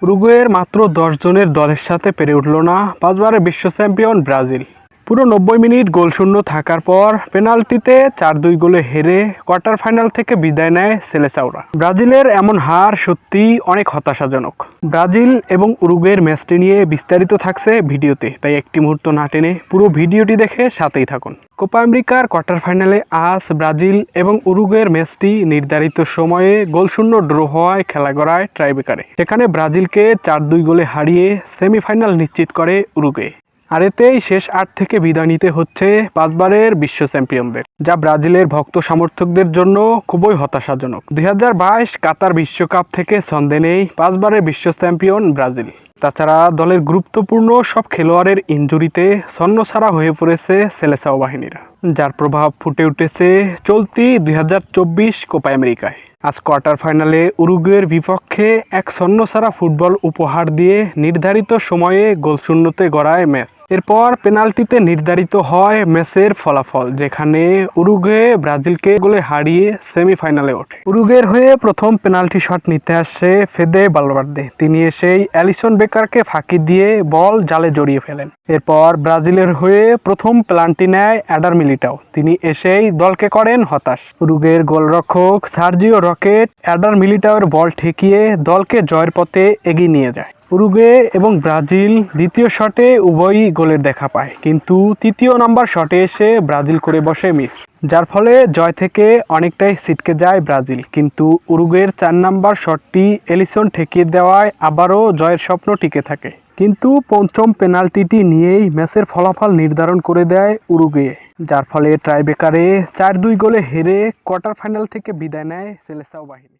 উরুগুয়ের মাত্র 10 জনের দলের সাথে পেরে উঠল না 5 বারের বিশ্ব চ্যাম্পিয়ন ব্রাজিল। পুরো 90 মিনিট গোলশূন্য থাকার পর পেনাল্টিতে 4-2 গোলে হেরে কোয়ার্টার ফাইনাল থেকে বিদায় নেয় সেলেসাওরা। ব্রাজিলের এমন হার সত্যিই অনেক হতাশাজনক। ব্রাজিল এবং উরুগুয়ের ম্যাচটি নিয়ে বিস্তারিত থাকছে ভিডিওতে, তাই একটি মুহূর্ত না টেনে পুরো ভিডিওটি দেখে সাথেই থাকুন। কোপা আমেরিকার কোয়ার্টার ফাইনালে আজ ব্রাজিল এবং উরুগুয়ের ম্যাচটি নির্ধারিত সময়ে গোলশূন্য ড্র হওয়ায় খেলা গড়ায় টাইব্রেকারে। সেখানে ব্রাজিলকে 4-2 গোলে হারিয়ে সেমিফাইনাল নিশ্চিত করে উরুগুয়ে। আর এতেই শেষ 8 থেকে বিদায় নিতে হচ্ছে 5 বারের বিশ্ব চ্যাম্পিয়নদের, যা ব্রাজিলের ভক্ত সমর্থকদের জন্য খুবই হতাশাজনক। 2022 কাতার বিশ্বকাপ থেকে ছন্দে নেই 5 বারের বিশ্ব চ্যাম্পিয়ন ব্রাজিল। তাছাড়া দলের গুরুত্বপূর্ণ সব খেলোয়াড়ের ইনজুরিতে ছন্নছাড়া হয়ে পড়েছে সেলেসাও বাহিনীরা, যার প্রভাব ফুটে উঠেছে চলতি 2024 কোপা আমেরিকায়। আজ কোয়ার্টার ফাইনালে উরুগুয়ের বিপক্ষে এক ছন্নছাড়া ফুটবল উপহার দিয়ে নির্ধারিত সময়ে গোলশূন্যতে গড়ায় ম্যাচ। এরপর পেনাল্টিতে নির্ধারিত হয় ম্যাচের ফলাফল, যেখানে উরুগুয়ে ব্রাজিলকে গোলে হারিয়ে সেমিফাইনালে ওঠে। উরুগুয়ের হয়ে প্রথম পেনাল্টি শট নিতে আসে ফেদে ভালভার্দে। তিনি এসেই অ্যালিসন বেকারকে ফাঁকি দিয়ে বল জালে জড়িয়ে ফেলেন। এরপর ব্রাজিলের হয়ে প্রথম পেনাল্টি নেয় এডার মিলিটাও। তিনি এসেই দলকে করেন হতাশ। উরুগুয়ের গোলরক্ষক সার্জিও রকেট এডার মিলিটাওয়ের বল ঠেকিয়ে দলকে জয়ের পথে এগিয়ে নিয়ে যায়। উরুগুয়ে এবং ব্রাজিল দ্বিতীয় শটে উভয়ই গোলের দেখা পায়, কিন্তু তৃতীয় নাম্বার শটে এসে ব্রাজিল করে বসে মিস, যার ফলে জয় থেকে অনেকটাই ছিটকে যায় ব্রাজিল। কিন্তু উরুগুয়ের 4 নাম্বার শটটি এলিসন ঠেকিয়ে দেওয়ায় আবারও জয়ের স্বপ্ন টিকে থাকে। কিন্তু পঞ্চম পেনাল্টিটি নিয়েই ম্যাচের ফলাফল নির্ধারণ করে দেয় উরুগুয়ে, যার ফলে টাইব্রেকারে 4-2 গোলে হেরে কোয়ার্টার ফাইনাল থেকে বিদায় নেয় সেলেসাও বাহিনী।